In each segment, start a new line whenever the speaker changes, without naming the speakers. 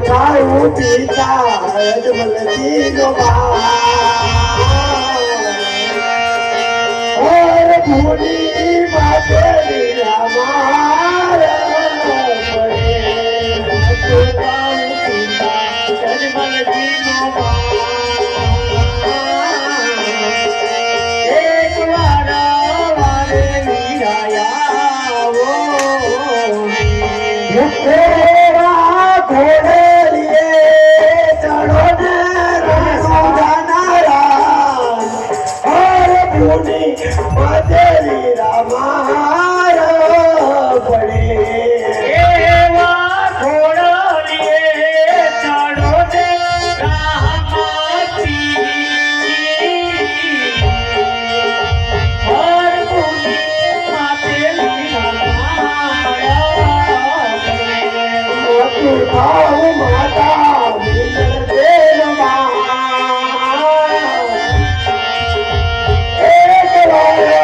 खाऊ पिता अजमलती गोबा और भूली बातेरी रामार पड़े खाऊ पिता अजमलती गोबा एक वारा वारे वीराया वो घोड़े लिए चढ़ो ने जानारा और भूनी बदली रामार पड़े घोड़ा लिए चढ़ो ने रामाती और भूनी बदली रामार खाऊ माता मिलर देन एक वारे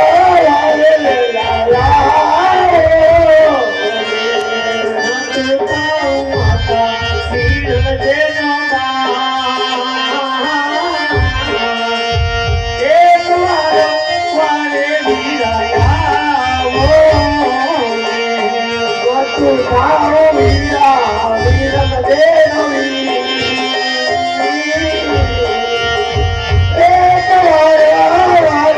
लाया खाऊ माता मिलर देन एक वारे वीराया वो खाऊ वीरा वीरम देवी एक वारे लाया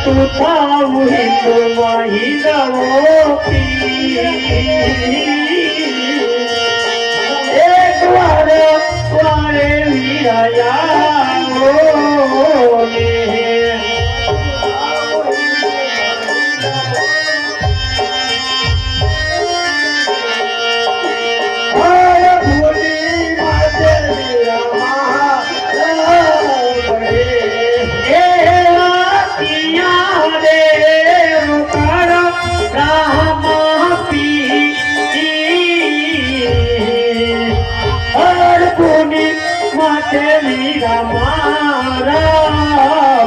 तू खाऊ वीरा वीरम देवी एक वारे वीराया વીરા મારા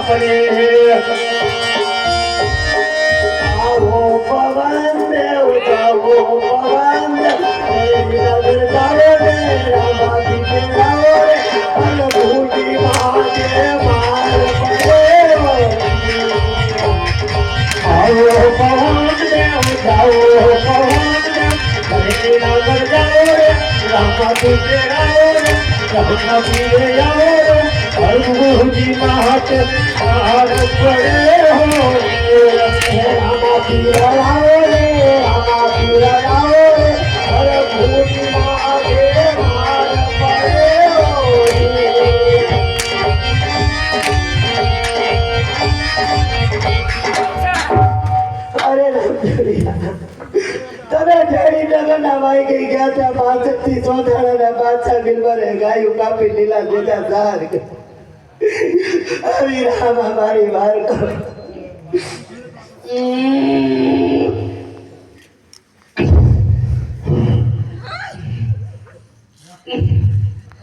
પડે આવો પવન દેવ જાવો પવન દેવ નગર જાવો રે રામાજી કે જાવો રે અનભૂતિ માગે માર પડે આવો પવન દેવ જાવો પવન દેવ નગર જાવો રે રામાજી કે જાવો રે રામાજી કે જાવો રે અનભૂતિ માગે માર પડે રામાજી રાવો રે રામાજી રાવો રે અનભૂતિ માગે માર પડે અરે તમે જડી નગરના ભાઈ કઈ ગયા હતા 65 થી 100 ના બાદશાહ બિલવરે ગાયું કાપી લીલા જેજા ઝાર આવી રામા મારી વાર કરો